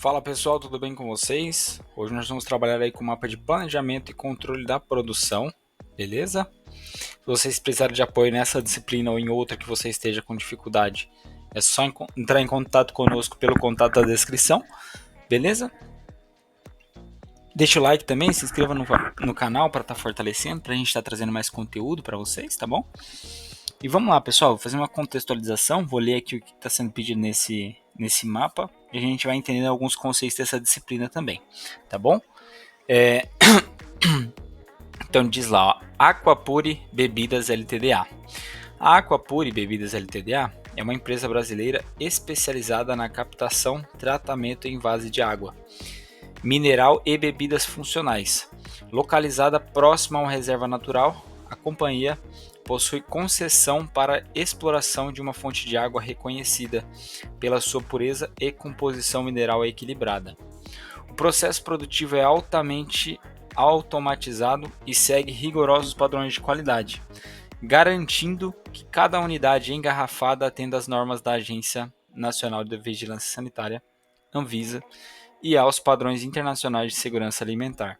Fala pessoal, tudo bem com vocês? Hoje nós vamos trabalhar aí com o mapa de planejamento e controle da produção, beleza? Se vocês precisarem de apoio nessa disciplina ou em outra que você esteja com dificuldade, é só entrar em contato conosco pelo contato da descrição, beleza? Deixa o like também, se inscreva no canal para estar fortalecendo, para a gente estar trazendo mais conteúdo para vocês, tá bom? E vamos lá, pessoal, vou fazer uma contextualização, vou ler aqui o que está sendo pedido nesse mapa e a gente vai entendendo alguns conceitos dessa disciplina também, tá bom? Então diz lá, ó, Aquapure Bebidas Ltda. A Aquapure Bebidas Ltda é uma empresa brasileira especializada na captação, tratamento e envase de água, mineral e bebidas funcionais. Localizada próxima a uma reserva natural, a companhia possui concessão para exploração de uma fonte de água reconhecida pela sua pureza e composição mineral equilibrada. O processo produtivo é altamente automatizado e segue rigorosos padrões de qualidade, garantindo que cada unidade engarrafada atenda às normas da Agência Nacional de Vigilância Sanitária, Anvisa, e aos padrões internacionais de segurança alimentar.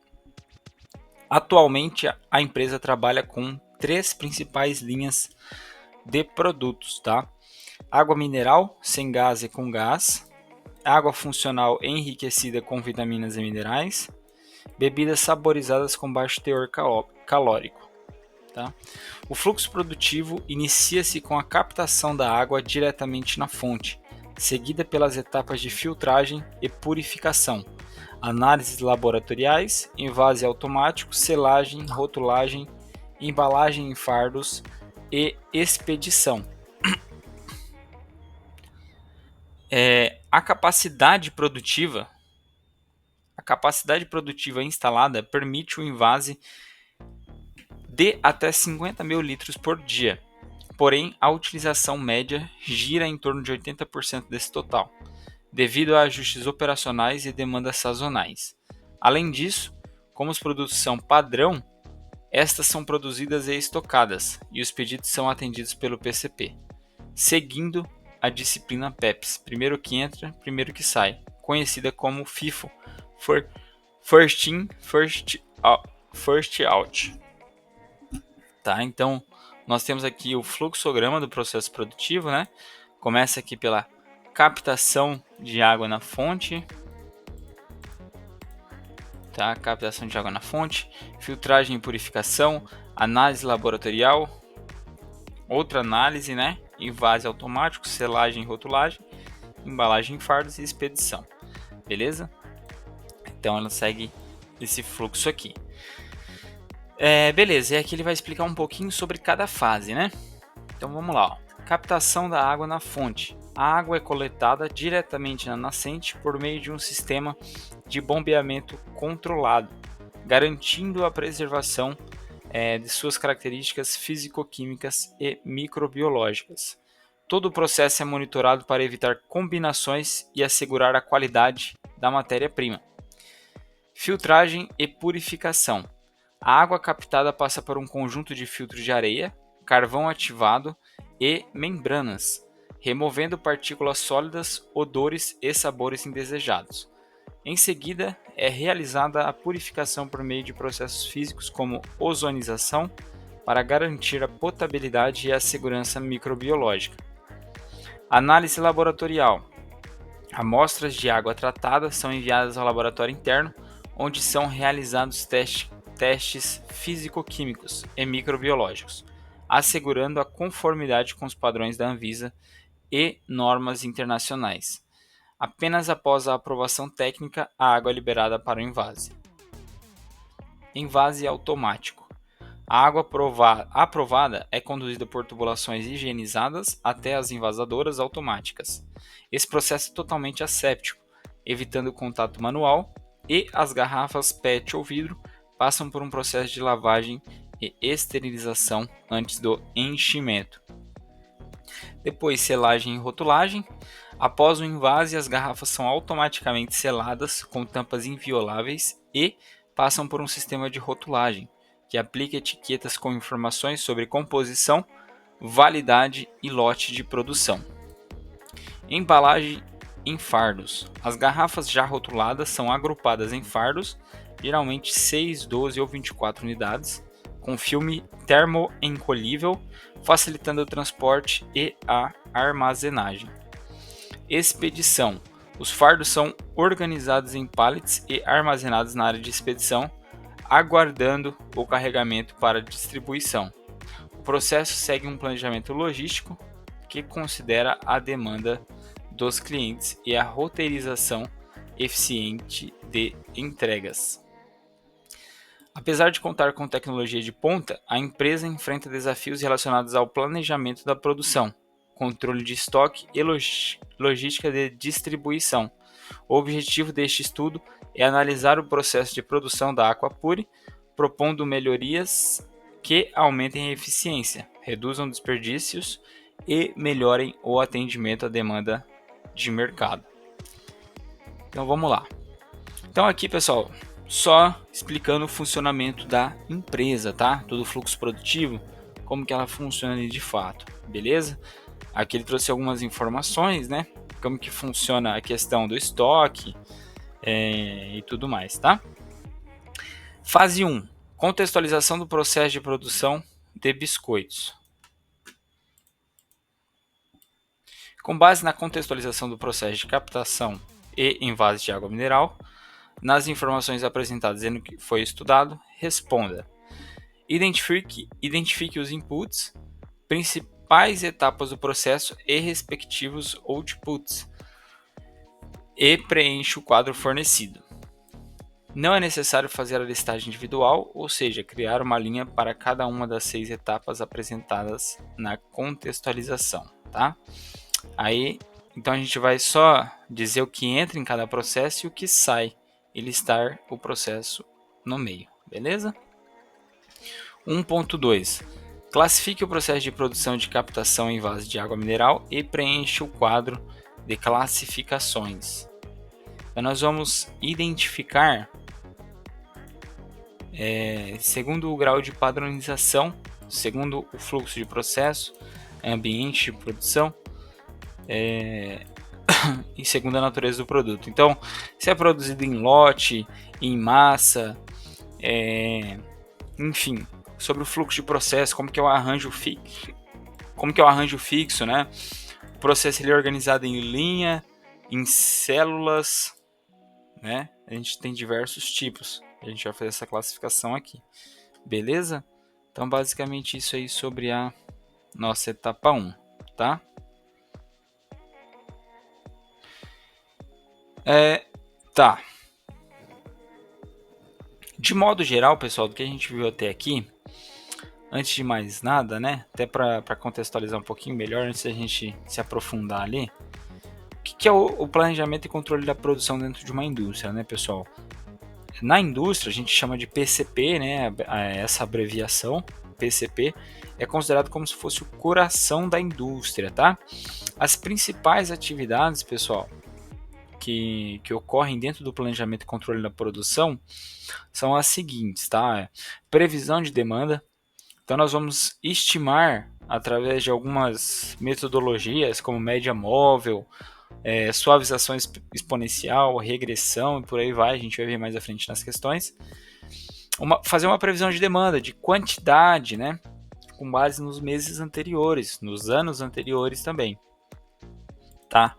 Atualmente, a empresa trabalha com 3 principais linhas de produtos, tá? Água mineral sem gás e com gás, água funcional enriquecida com vitaminas e minerais, bebidas saborizadas com baixo teor calórico. Tá? O fluxo produtivo inicia-se com a captação da água diretamente na fonte, seguida pelas etapas de filtragem e purificação, análises laboratoriais, envase automático, selagem, rotulagem, embalagem em fardos e expedição. A capacidade produtiva instalada permite o envase de até 50 mil litros por dia, porém a utilização média gira em torno de 80% desse total, devido a ajustes operacionais e demandas sazonais. Além disso, como os produtos são padrão, estas são produzidas e estocadas, e os pedidos são atendidos pelo PCP, seguindo a disciplina PEPS, primeiro que entra, primeiro que sai, conhecida como FIFO, First In, First Out. Tá, então, nós temos aqui o fluxograma do processo produtivo, né? Começa aqui pela captação de água na fonte, tá? Captação de água na fonte, filtragem e purificação, análise laboratorial, outra análise, né? Envase automático, selagem e rotulagem, embalagem em fardos e expedição, beleza? Então ela segue esse fluxo aqui. Beleza, e aqui ele vai explicar um pouquinho sobre cada fase, né? Então vamos lá, ó. Captação da água na fonte. A água é coletada diretamente na nascente por meio de um sistema de bombeamento controlado, garantindo a preservação de suas características físico-químicas e microbiológicas. Todo o processo é monitorado para evitar combinações e assegurar a qualidade da matéria-prima. Filtragem e purificação. A água captada passa por um conjunto de filtros de areia, carvão ativado e membranas, removendo partículas sólidas, odores e sabores indesejados. Em seguida, é realizada a purificação por meio de processos físicos como ozonização, para garantir a potabilidade e a segurança microbiológica. Análise laboratorial. Amostras de água tratada são enviadas ao laboratório interno, onde são realizados testes físico-químicos e microbiológicos, assegurando a conformidade com os padrões da Anvisa e normas internacionais. Apenas após a aprovação técnica, a água é liberada para o envase. Envase automático. A água aprovada é conduzida por tubulações higienizadas até as envasadoras automáticas. Esse processo é totalmente asséptico, evitando o contato manual, e as garrafas PET ou vidro passam por um processo de lavagem e esterilização antes do enchimento. Depois, selagem e rotulagem. Após o envase, as garrafas são automaticamente seladas com tampas invioláveis e passam por um sistema de rotulagem, que aplica etiquetas com informações sobre composição, validade e lote de produção. Embalagem em fardos. As garrafas já rotuladas são agrupadas em fardos, geralmente 6, 12 ou 24 unidades, com filme termoencolhível, facilitando o transporte e a armazenagem. Expedição. Os fardos são organizados em pallets e armazenados na área de expedição, aguardando o carregamento para distribuição. O processo segue um planejamento logístico que considera a demanda dos clientes e a roteirização eficiente de entregas. Apesar de contar com tecnologia de ponta, a empresa enfrenta desafios relacionados ao planejamento da produção, controle de estoque e logística de distribuição. O objetivo deste estudo é analisar o processo de produção da Aquapure, propondo melhorias que aumentem a eficiência, reduzam desperdícios e melhorem o atendimento à demanda de mercado. Então vamos lá. Então aqui, pessoal, só explicando o funcionamento da empresa, tá? Todo o fluxo produtivo, como que ela funciona ali de fato, beleza? Aqui ele trouxe algumas informações, né? Como que funciona a questão do estoque e tudo mais, tá? Fase 1. Contextualização do processo de produção de biscoitos. Com base na contextualização do processo de captação e envase de água mineral, nas informações apresentadas e no que foi estudado, responda. Identifique os inputs, principais etapas do processo e respectivos outputs, e preencha o quadro fornecido. Não é necessário fazer a listagem individual, ou seja, criar uma linha para cada uma das 6 etapas apresentadas na contextualização, tá? Aí, então a gente vai só dizer o que entra em cada processo e o que sai e listar o processo no meio, beleza? 1.2. Classifique o processo de produção de captação em vaso de água mineral e preencha o quadro de classificações. Então nós vamos identificar segundo o grau de padronização, segundo o fluxo de processo, ambiente de produção, e segundo a natureza do produto. Então, se é produzido em lote, em massa, enfim, sobre o fluxo de processo, como que é o arranjo fixo, né? O processo ele é organizado em linha, em células, né? A gente tem diversos tipos. A gente vai fazer essa classificação aqui, beleza? Então, basicamente isso aí sobre a nossa etapa 1, tá? Tá. De modo geral, pessoal, do que a gente viu até aqui, antes de mais nada, né? Até para contextualizar um pouquinho melhor, antes da gente se aprofundar ali, o que é o planejamento e controle da produção dentro de uma indústria, né, pessoal? Na indústria, a gente chama de PCP, né? Essa abreviação, PCP, é considerado como se fosse o coração da indústria, tá? As principais atividades, pessoal, que ocorrem dentro do planejamento e controle da produção são as seguintes, tá? Previsão de demanda. Então nós vamos estimar através de algumas metodologias como média móvel, suavização exponencial, regressão e por aí vai, a gente vai ver mais à frente nas questões. Fazer uma previsão de demanda, de quantidade, né? Com base nos meses anteriores, nos anos anteriores também, tá?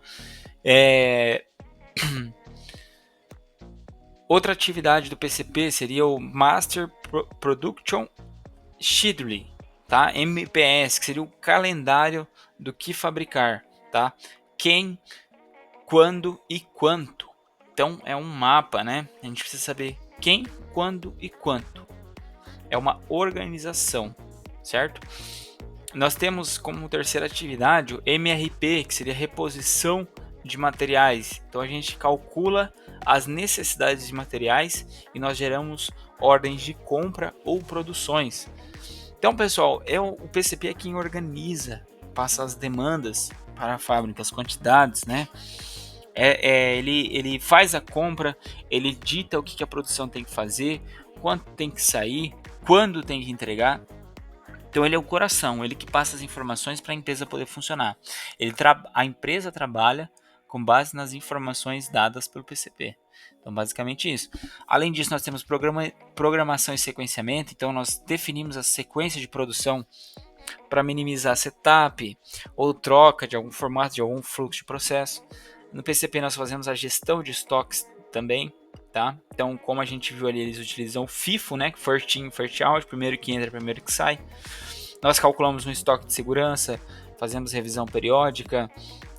Outra atividade do PCP seria o Master Production Schedule, tá? MPS, que seria o calendário do que fabricar, tá? Quem, quando e quanto. Então é um mapa, né? A gente precisa saber quem, quando e quanto. É uma organização, certo? Nós temos como terceira atividade o MRP, que seria reposição de materiais. Então a gente calcula as necessidades de materiais e nós geramos ordens de compra ou produções. Então, pessoal, o PCP é quem organiza, passa as demandas para a fábrica, as quantidades, né? Ele faz a compra, ele dita o que a produção tem que fazer, quanto tem que sair, quando tem que entregar. Então ele é o coração, ele que passa as informações para a empresa poder funcionar. A empresa trabalha com base nas informações dadas pelo PCP. Então, basicamente isso. Além disso, nós temos programação e sequenciamento. Então, nós definimos a sequência de produção para minimizar setup ou troca de algum formato, de algum fluxo de processo. No PCP, nós fazemos a gestão de estoques também. Tá? Então, como a gente viu ali, eles utilizam o FIFO, né? First in, first out, primeiro que entra, primeiro que sai. Nós calculamos um estoque de segurança, fazemos revisão periódica.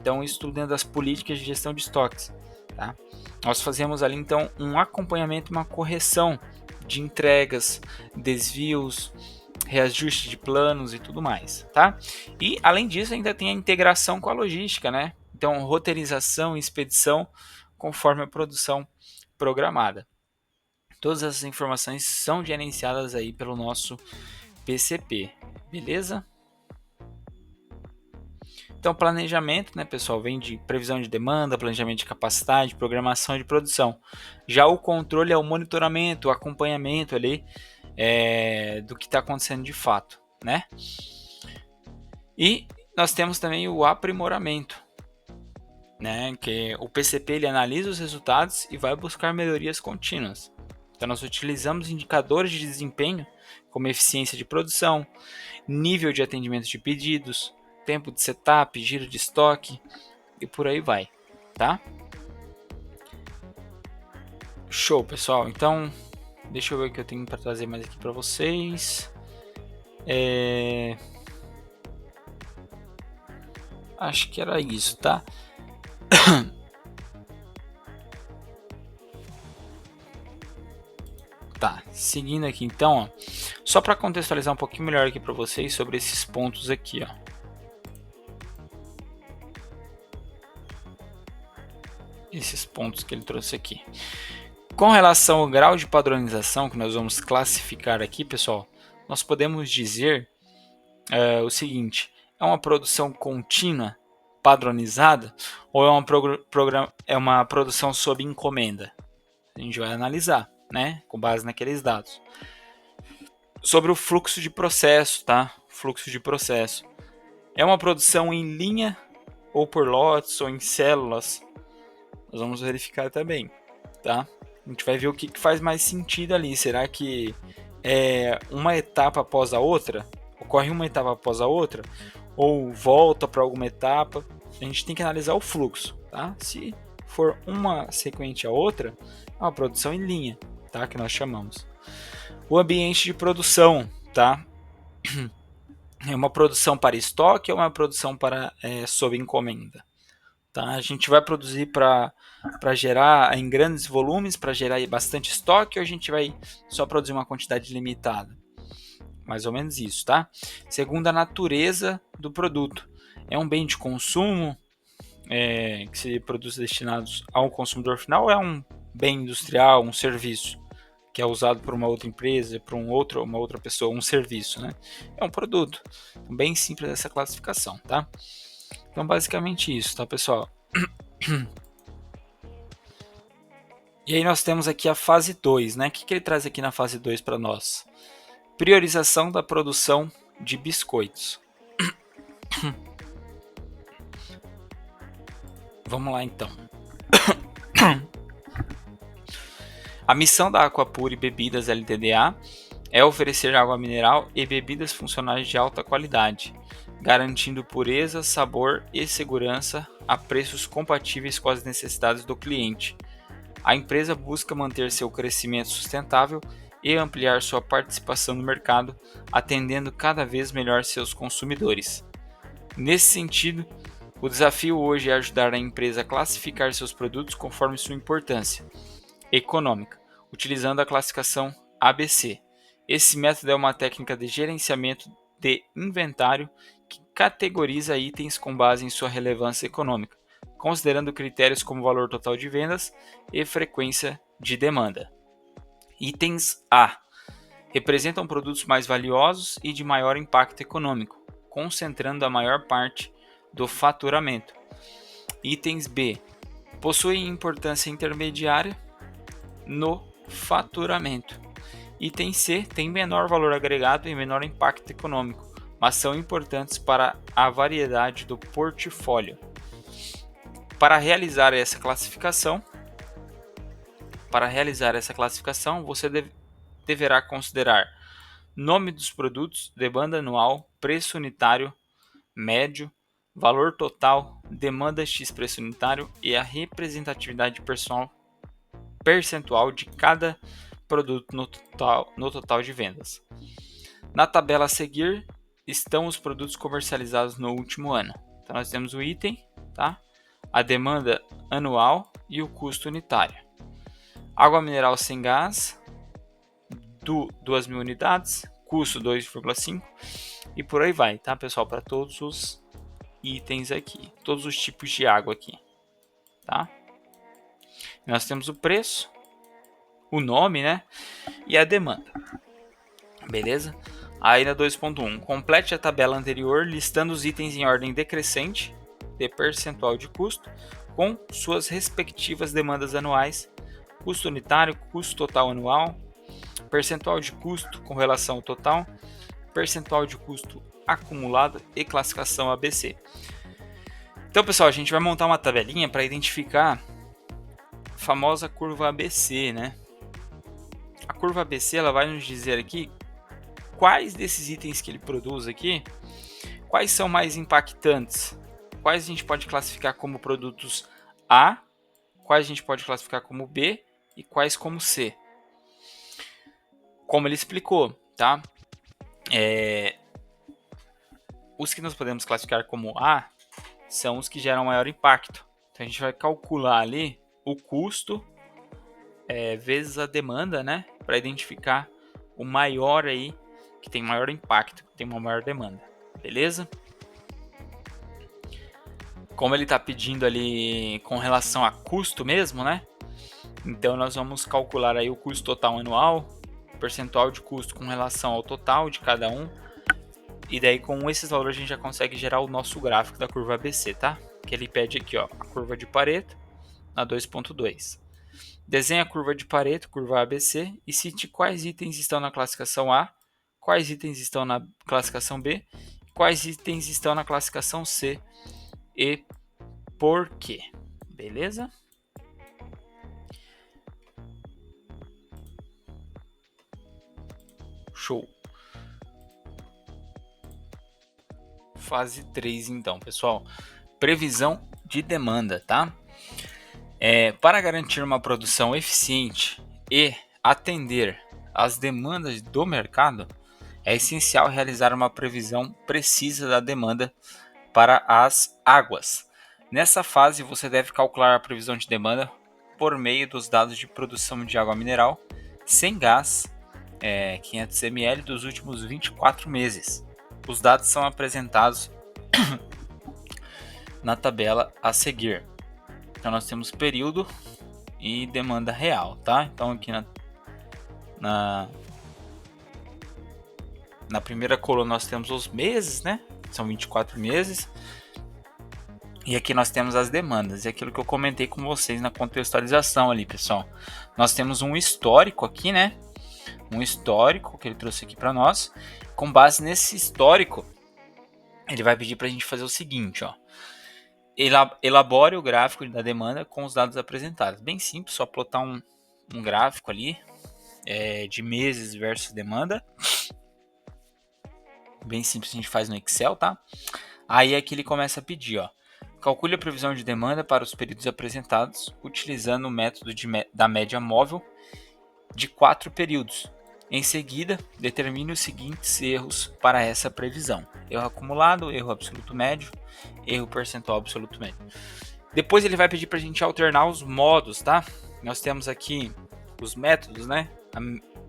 Então, isso tudo dentro das políticas de gestão de estoques. Tá? Nós fazemos ali, então, um acompanhamento e uma correção de entregas, desvios, reajuste de planos e tudo mais. Tá? E, além disso, ainda tem a integração com a logística, né? Então, roteirização e expedição conforme a produção programada. Todas essas informações são gerenciadas aí pelo nosso PCP, beleza? Então, planejamento, né, pessoal, vem de previsão de demanda, planejamento de capacidade, programação de produção. Já o controle é o monitoramento, o acompanhamento ali do que está acontecendo de fato, né? E nós temos também o aprimoramento, né, que o PCP ele analisa os resultados e vai buscar melhorias contínuas. Então, nós utilizamos indicadores de desempenho, como eficiência de produção, nível de atendimento de pedidos, tempo de setup, giro de estoque e por aí vai, tá? Show, pessoal. Então, deixa eu ver o que eu tenho para trazer mais aqui para vocês. Acho que era isso, tá? Tá, seguindo aqui então, ó, só para contextualizar um pouquinho melhor aqui para vocês sobre esses pontos aqui, ó. Esses pontos que ele trouxe aqui. Com relação ao grau de padronização que nós vamos classificar aqui, pessoal, nós podemos dizer o seguinte: é uma produção contínua, padronizada, ou é uma produção sob encomenda? A gente vai analisar, né, com base naqueles dados. Sobre o fluxo de processo, tá? Fluxo de processo. É uma produção em linha, ou por lotes, ou em células? Nós vamos verificar também, tá? A gente vai ver o que faz mais sentido ali. Será que é uma etapa após a outra? Ocorre uma etapa após a outra? Ou volta para alguma etapa? A gente tem que analisar o fluxo, tá? Se for uma sequente a outra, é uma produção em linha, tá? Que nós chamamos. O ambiente de produção, tá? É uma produção para estoque ou uma produção para sob encomenda? Tá? A gente vai produzir para gerar em grandes volumes, para gerar bastante estoque, ou a gente vai só produzir uma quantidade limitada? Mais ou menos isso, tá? Segundo a natureza do produto. É um bem de consumo que se produz destinados ao consumidor final, ou é um bem industrial, um serviço que é usado por uma outra empresa, por uma outra pessoa, um serviço, né? É um produto. Então, bem simples essa classificação, tá? Então, basicamente isso, tá, pessoal? E aí nós temos aqui a fase 2, né? O que ele traz aqui na fase 2 para nós? Priorização da produção de biscoitos. Vamos lá, então. A missão da Aquapure Bebidas Ltda é oferecer água mineral e bebidas funcionais de alta qualidade, garantindo pureza, sabor e segurança a preços compatíveis com as necessidades do cliente. A empresa busca manter seu crescimento sustentável e ampliar sua participação no mercado, atendendo cada vez melhor seus consumidores. Nesse sentido, o desafio hoje é ajudar a empresa a classificar seus produtos conforme sua importância econômica, utilizando a classificação ABC. Esse método é uma técnica de gerenciamento de inventário que categoriza itens com base em sua relevância econômica, considerando critérios como valor total de vendas e frequência de demanda. Itens A representam produtos mais valiosos e de maior impacto econômico, concentrando a maior parte do faturamento. Itens B possuem importância intermediária no faturamento. Item C tem menor valor agregado e menor impacto econômico, mas são importantes para a variedade do portfólio. Para realizar essa classificação, você deverá considerar nome dos produtos, demanda anual, preço unitário, médio, valor total, demanda X preço unitário e a representatividade percentual de cada produto no total de vendas. Na tabela a seguir estão os produtos comercializados no último ano. Então nós temos o item, tá? A demanda anual e o custo unitário. Água mineral sem gás, 2.000 unidades, custo 2,5 e por aí vai, tá, pessoal? Para todos os itens aqui, todos os tipos de água aqui, tá? Nós temos o preço, o nome, né? E a demanda, beleza? Aí na 2.1, complete a tabela anterior listando os itens em ordem decrescente de percentual de custo com suas respectivas demandas anuais, custo unitário, custo total anual, percentual de custo com relação ao total, percentual de custo acumulado e classificação ABC. Então, pessoal, a gente vai montar uma tabelinha para identificar a famosa curva ABC, né? A curva ABC ela vai nos dizer aqui quais desses itens que ele produz aqui, quais são mais impactantes, quais a gente pode classificar como produtos A, quais a gente pode classificar como B e quais como C. Como ele explicou, tá? Os que nós podemos classificar como A são os que geram maior impacto. Então a gente vai calcular ali o custo vezes a demanda, né? Para identificar o maior aí, que tem maior impacto, que tem uma maior demanda. Beleza? Como ele está pedindo ali com relação a custo mesmo, né? Então nós vamos calcular aí o custo total anual, percentual de custo com relação ao total de cada um. E daí com esses valores a gente já consegue gerar o nosso gráfico da curva ABC, tá? Que ele pede aqui, ó, a curva de Pareto na 2.2. Desenhe a curva de Pareto, curva ABC, e cite quais itens estão na classificação A, quais itens estão na classificação B, quais itens estão na classificação C e por quê. Beleza? Show. Fase 3 então, pessoal. Previsão de demanda, tá? Para garantir uma produção eficiente e atender às demandas do mercado, é essencial realizar uma previsão precisa da demanda para as águas. Nessa fase, você deve calcular a previsão de demanda por meio dos dados de produção de água mineral sem gás, 500 ml, dos últimos 24 meses. Os dados são apresentados na tabela a seguir. Então nós temos período e demanda real, tá? Então aqui na primeira coluna nós temos os meses, né? São 24 meses. E aqui nós temos as demandas. E aquilo que eu comentei com vocês na contextualização ali, pessoal. Nós temos um histórico aqui, né? Um histórico que ele trouxe aqui para nós. Com base nesse histórico, ele vai pedir para a gente fazer o seguinte, ó. Elabore o gráfico da demanda com os dados apresentados. Bem simples, só plotar um gráfico ali de meses versus demanda. Bem simples, a gente faz no Excel, tá? Aí aqui ele começa a pedir, ó. Calcule a previsão de demanda para os períodos apresentados utilizando o método da média móvel de 4 períodos. Em seguida, determine os seguintes erros para essa previsão: erro acumulado, erro absoluto médio, erro percentual absoluto médio. Depois ele vai pedir para a gente alternar os modos, tá? Nós temos aqui os métodos, né?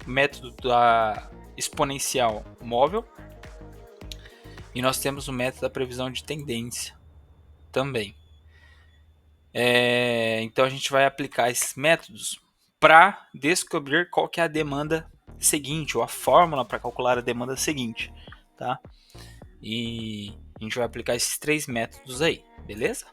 O método da exponencial móvel e nós temos o método da previsão de tendência também. Então a gente vai aplicar esses métodos para descobrir qual que é a demanda seguinte, ou a fórmula para calcular a demanda seguinte, tá? E a gente vai aplicar esses 3 métodos aí, beleza?